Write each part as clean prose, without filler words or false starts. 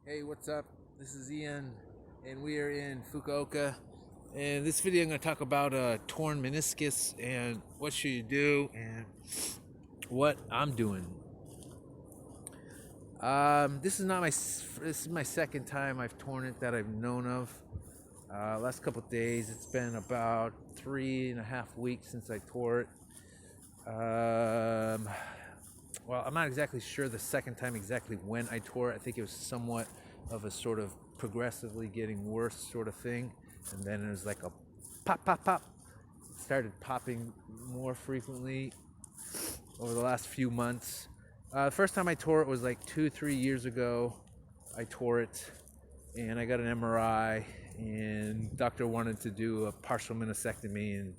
Hey, what's up? This is Ian, and we are in Fukuoka. And this video, I'm going to talk about a torn meniscus and what should you do and what I'm doing. This is my second time I've torn it that I've known of. Last couple of days, it's been about 3.5 weeks since I tore it. Well, I'm not exactly sure the second time exactly when I tore it. I think it was somewhat of a sort of progressively getting worse sort of thing. And then it was like a pop, pop, pop. It started popping more frequently over the last few months. The first time I tore it was like 2-3 years ago. I tore it and I got an MRI, and doctor wanted to do a partial meniscectomy, and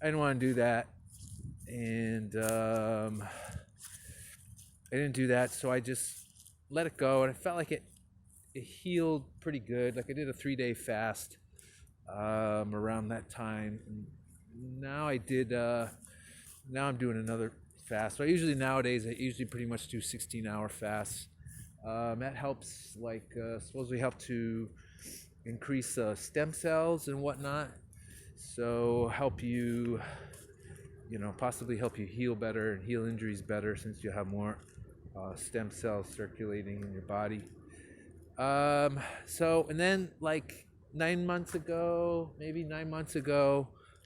I didn't want to do that. And I didn't do that, so I just let it go, and I felt like it healed pretty good. Like I did a 3-day fast around that time. And now I'm doing another fast. So nowadays I usually pretty much do 16-hour fasts. That helps, supposedly help to increase stem cells and whatnot. So help you, possibly help you heal better and heal injuries better, since you have more stem cells circulating in your body. And then like 9 months ago,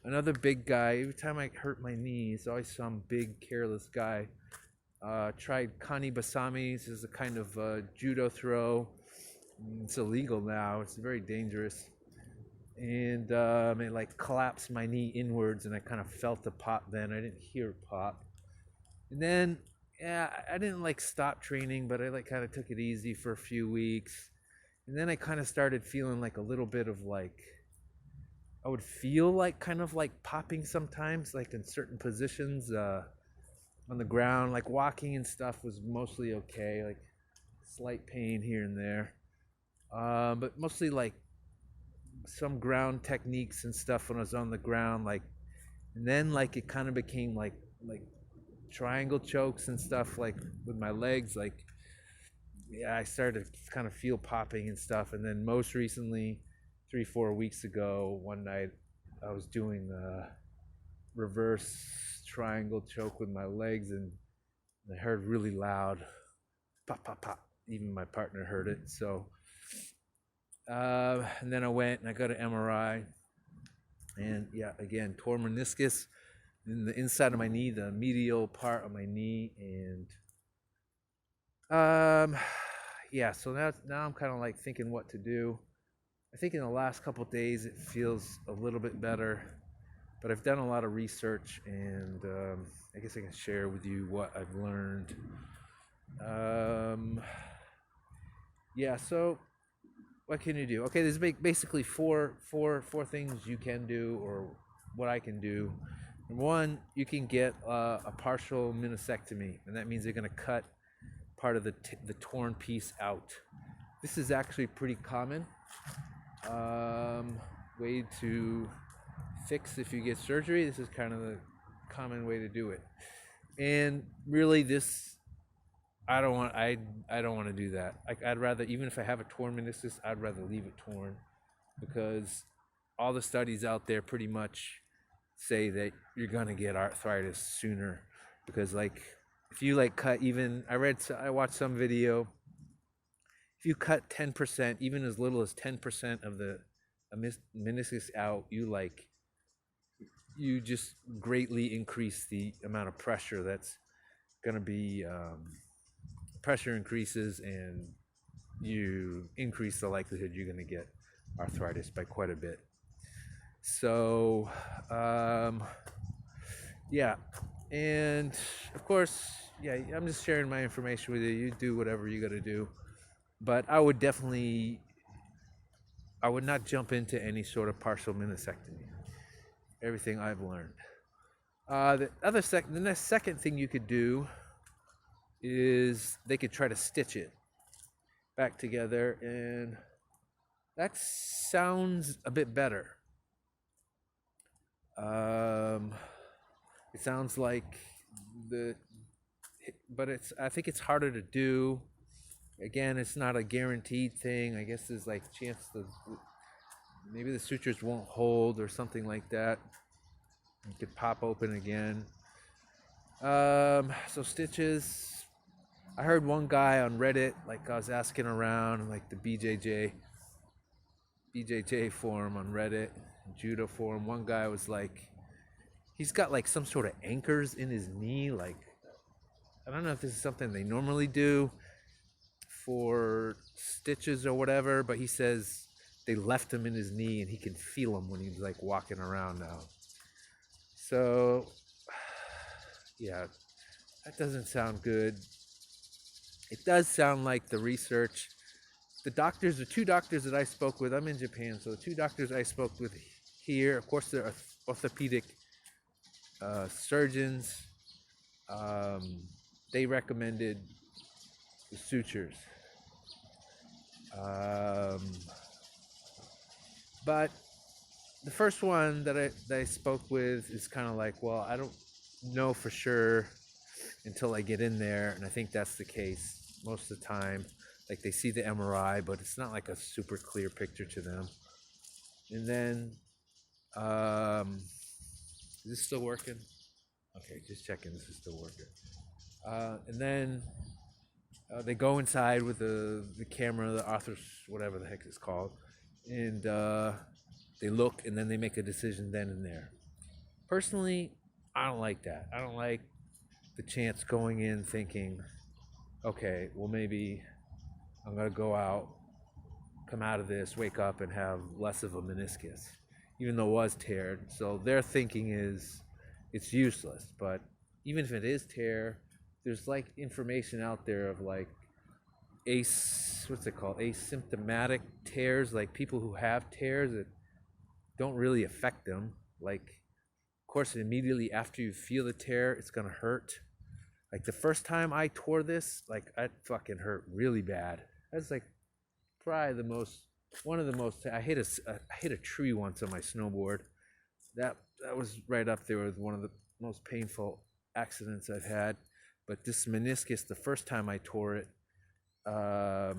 another big guy. Every time I hurt my knee, it's always some big careless guy. Tried kani basami. This is a kind of judo throw. It's illegal now. It's very dangerous. And it like collapsed my knee inwards, and I kind of felt the pop. Then I didn't hear it pop. And then I didn't like stop training, but I like kind of took it easy for a few weeks. And then I kind of started feeling like a little bit of like, I would feel like kind of like popping sometimes, like in certain positions on the ground, like walking and stuff was mostly okay, like slight pain here and there. But mostly like some ground techniques and stuff when I was on the ground, and then like it kind of became like triangle chokes and stuff, like with my legs. I started to kind of feel popping and stuff. And then most recently, 3-4 weeks ago, one night I was doing a reverse triangle choke with my legs, and I heard really loud pop, pop, pop. Even my partner heard it. So and then I went and I got an MRI, and again, tore meniscus in the inside of my knee, the medial part of my knee. And so now I'm kind of like thinking what to do. I think in the last couple of days it feels a little bit better, but I've done a lot of research, and I guess I can share with you what I've learned. So what can you do? Okay, there's basically four things you can do, or what I can do. Number one, you can get a partial meniscectomy, and that means they're going to cut part of the torn piece out. This is actually pretty common way to fix if you get surgery. This is kind of the common way to do it. And really, I don't want to do that. I'd rather, even if I have a torn meniscus, I'd rather leave it torn, because all the studies out there pretty much say that you're gonna get arthritis sooner. Because if you cut, even I watched some video, if you cut 10%, even as little as 10% of the meniscus out, you just greatly increase the amount of pressure that's gonna be. Pressure increases, and you increase the likelihood you're going to get arthritis by quite a bit. So and of course, I'm just sharing my information with you. You do whatever you got to do, but I would not jump into any sort of partial meniscectomy. Everything I've learned. The next second thing you could do is they could try to stitch it back together, and that sounds a bit better. It sounds like but I think it's harder to do. Again, it's not a guaranteed thing. I guess there's like chance that maybe the sutures won't hold or something like that. It could pop open again. So stitches. I heard one guy on Reddit, like I was asking around, like the BJJ forum on Reddit, judo forum. One guy was like, he's got like some sort of anchors in his knee. Like, I don't know if this is something they normally do for stitches or whatever, but he says they left him in his knee and he can feel them when he's like walking around now. So, yeah, that doesn't sound good. It does sound like the research. The two doctors that I spoke with, I'm in Japan, so the two doctors I spoke with here, of course, they're orthopedic surgeons. They recommended the sutures. But the first one that I spoke with is kind of like, well, I don't know for sure until I get in there, and I think that's the case most of the time. Like, they see the MRI, but it's not like a super clear picture to them. And then, is this still working? Okay, just checking this is still working. And then they go inside with the camera, the arthros, whatever the heck it's called, and they look, and then they make a decision then and there. Personally, I don't like that. I don't like the chance going in thinking, okay, well, maybe I'm going to go out, come out of this, wake up, and have less of a meniscus, even though it was teared. So their thinking is it's useless. But even if it is tear, there's like information out there of like asymptomatic tears, like people who have tears that don't really affect them. Like, of course, immediately after you feel the tear, it's going to hurt. Like the first time I tore this, like it fucking hurt really bad. That's like probably one of the most. I hit a tree once on my snowboard. That was right up there with one of the most painful accidents I've had. But this meniscus, the first time I tore it, that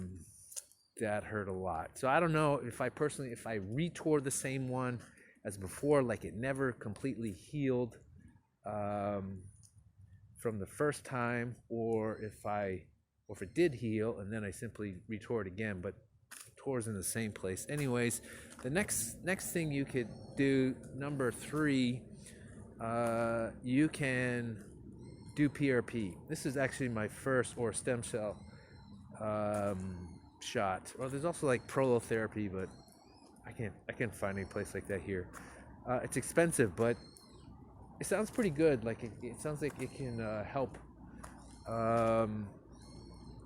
hurt a lot. So I don't know if I retore the same one as before, like it never completely healed from the first time, or if it did heal and then I simply retore it again, but tore's in the same place. Anyways, the next thing you could do, number 3, you can do PRP. This is actually my first, or stem cell shot. Well, there's also like prolotherapy, but I can't find any place like that here. It's expensive, but it sounds pretty good. Like it sounds like it can help. And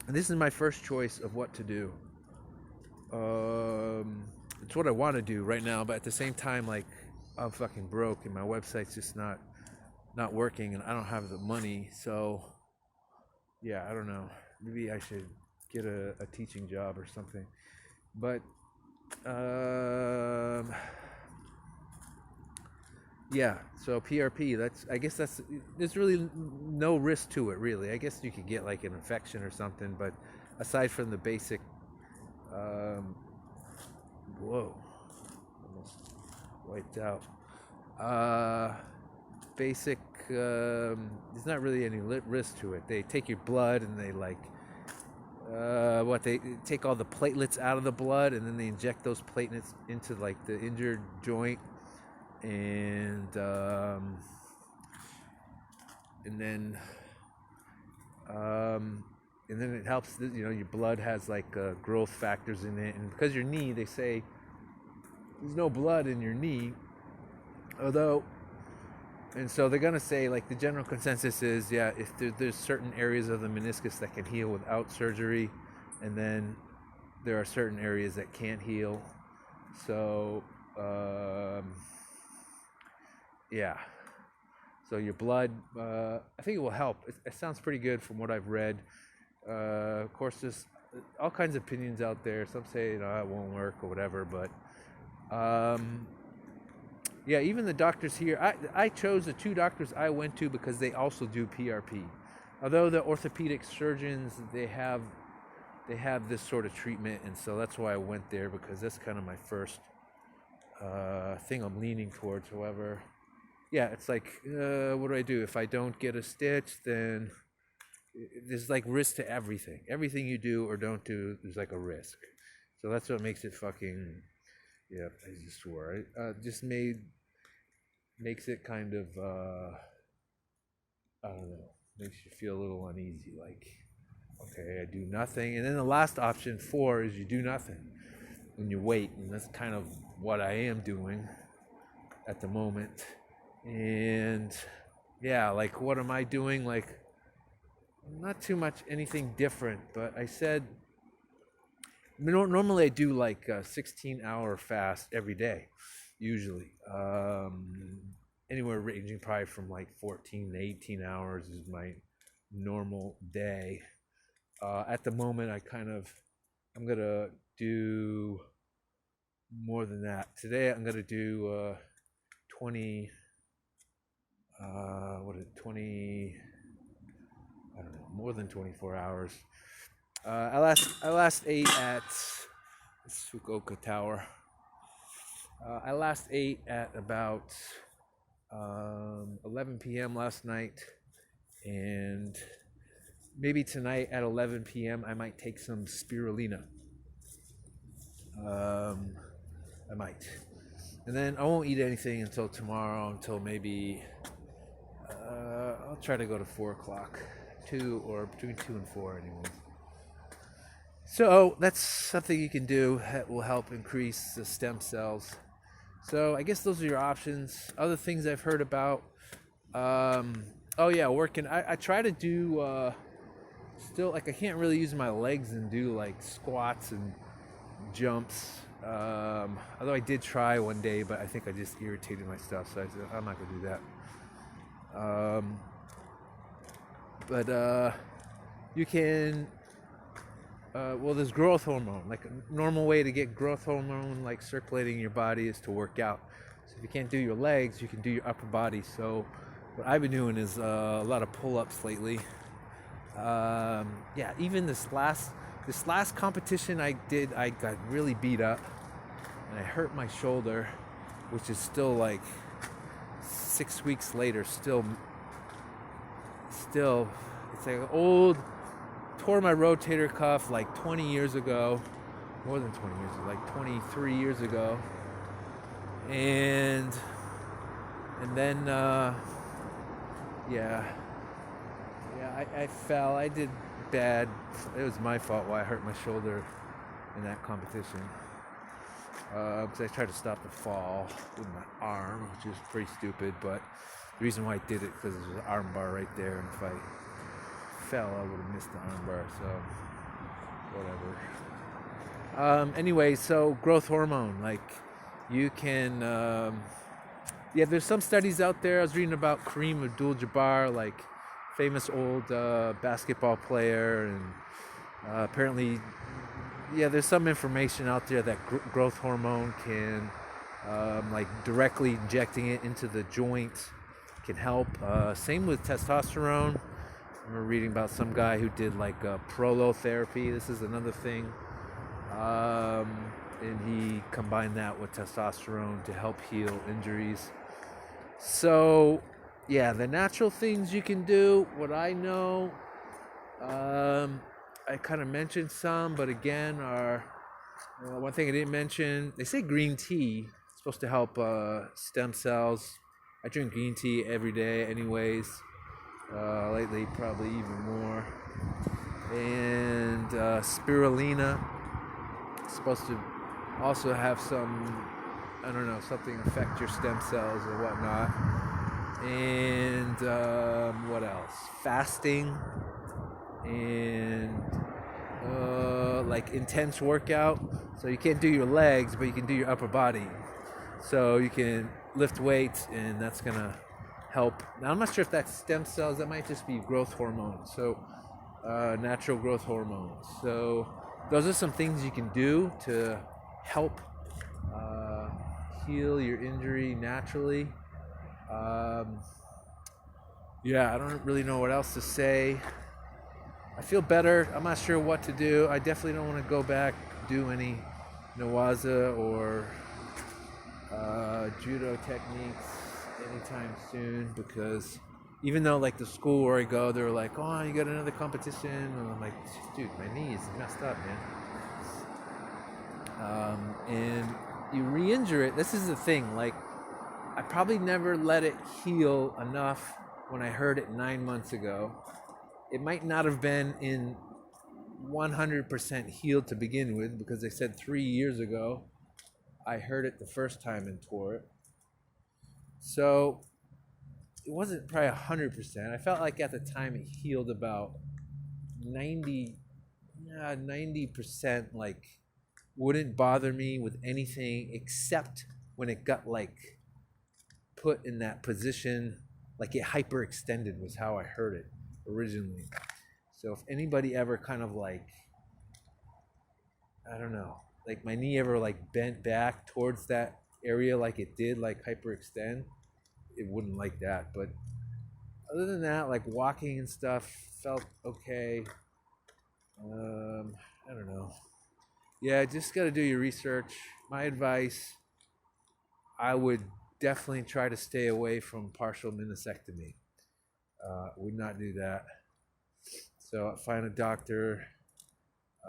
this is my first choice of what to do. It's what I want to do right now, but at the same time, like I'm fucking broke and my website's just not working, and I don't have the money. So yeah, I don't know. Maybe I should get a teaching job or something. But yeah, so PRP, there's really no risk to it, really. I guess you could get like an infection or something, but aside from the basic, whoa, almost wiped out. Basic, there's not really any risk to it. They take your blood and they they take all the platelets out of the blood, and then they inject those platelets into like the injured joint. And then it helps. Your blood has like growth factors in it, and because your knee, they say there's no blood in your knee. And so they're gonna say, like, the general consensus is, yeah, if there's certain areas of the meniscus that can heal without surgery, and then there are certain areas that can't heal. So yeah. So your blood, I think it will help. It sounds pretty good from what I've read. Of course, there's all kinds of opinions out there. Some say, it won't work or whatever, but yeah, even the doctors here, I chose the 2 doctors I went to because they also do PRP. Although the orthopedic surgeons, they have they have this sort of treatment, and so that's why I went there, because that's kind of my first thing I'm leaning towards. However, yeah, it's like, what do I do if I don't get a stitch? Then there's like risk to everything. Everything you do or don't do, there's like a risk. So that's what makes it fucking, yeah, I just swore. Just makes it kind of, I don't know, makes you feel a little uneasy. Like, okay, I do nothing. And then the last option, 4, is you do nothing and you wait. And that's kind of what I am doing at the moment. And yeah, like, what am I doing? Like, not too much anything different, but I said, normally I do like a 16-hour fast every day, usually. Anywhere ranging probably from like 14 to 18 hours is my normal day. At the moment, I'm gonna do more than that. Today I'm gonna do 20, 20, I don't know, more than 24 hours. I last ate at Fukuoka Tower. I last ate at about 11 p.m. last night, and maybe tonight at 11 p.m. I might take some spirulina. I might. And then I won't eat anything until tomorrow, until maybe, I'll try to go to 4 o'clock. 2 or between 2 and 4 anyways. So that's something you can do that will help increase the stem cells. So I guess those are your options. Other things I've heard about, working. I try to do, still, like, I can't really use my legs and do like squats and jumps. Although I did try one day, but I think I just irritated my stuff, so I said, I'm not gonna do that. But you can, there's growth hormone. Like, a normal way to get growth hormone, like, circulating in your body, is to work out. So if you can't do your legs, you can do your upper body. So what I've been doing is a lot of pull-ups lately. Even this last competition I did, I got really beat up, and I hurt my shoulder, which is still like 6 weeks later, still, it's like tore my rotator cuff like 20 years ago, more than 20 years ago, like 23 years ago, and then I fell. I did bad. It was my fault why I hurt my shoulder in that competition, because I tried to stop the fall with my arm, which is pretty stupid, but the reason why I did it because there's an arm bar right there, and if I fell I would have missed the arm bar, so whatever. Anyway, so growth hormone, like, you can, there's some studies out there. I was reading about Kareem Abdul-Jabbar, like, famous old basketball player, and apparently, there's some information out there that growth hormone can, like, directly injecting it into the joint can help. Same with testosterone. I remember reading about some guy who did like prolotherapy. This is another thing. And he combined that with testosterone to help heal injuries. So, the natural things you can do, what I know, I kind of mentioned some, but again, one thing I didn't mention, they say green tea is supposed to help stem cells. I drink green tea every day anyways. Lately, probably even more. And spirulina is supposed to also have some, I don't know, something affect your stem cells or whatnot. And what else? Fasting and like intense workout. So you can't do your legs, but you can do your upper body. So you can lift weights, and that's gonna help. Now, I'm not sure if that's stem cells. That might just be growth hormones. So natural growth hormones. So those are some things you can do to help heal your injury naturally. I don't really know what else to say. I feel better. I'm not sure what to do. I definitely don't want to go back, do any nawaza or judo techniques anytime soon, because even though like the school where I go, they're like, oh, you got another competition, and I'm like, dude, my knee is messed up, man. And you re-injure it. This is the thing, like, I probably never let it heal enough when I heard it 9 months ago. It might not have been in 100% healed to begin with, because they said 3 years ago I heard it the first time and tore it. So it wasn't probably 100%. I felt like at the time it healed about 90%, like wouldn't bother me with anything except when it got like put in that position, like it hyperextended was how I heard it originally. So if anybody ever kind of like, I don't know, like my knee ever like bent back towards that area like it did, like hyperextend, it wouldn't like that. But other than that, like walking and stuff felt okay. I don't know. Yeah, just got to do your research. My advice, I would definitely try to stay away from partial meniscectomy. Would not do that. So find a doctor.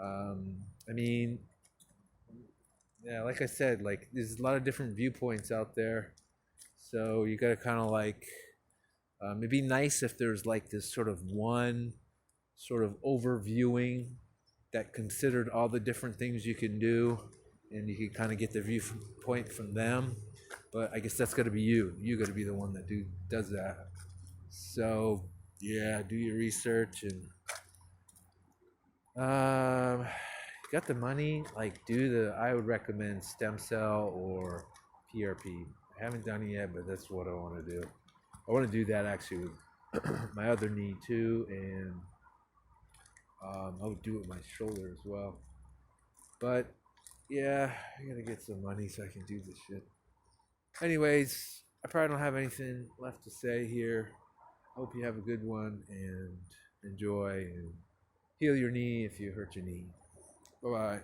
I mean, yeah, like I said, like there's a lot of different viewpoints out there. So you got to kind of like, it'd be nice if there's like this sort of one sort of overviewing that considered all the different things you can do, and you can kind of get the viewpoint from them. But I guess that's got to be you. You got to be the one that does that. So yeah, do your research and got the money. Like I would recommend stem cell or PRP. I haven't done it yet, but that's what I want to do. I want to do that actually with my other knee too, and I would do it with my shoulder as well. But yeah, I gotta get some money so I can do this shit. Anyways, I probably don't have anything left to say here. Hope you have a good one and enjoy and heal your knee if you hurt your knee. Bye bye.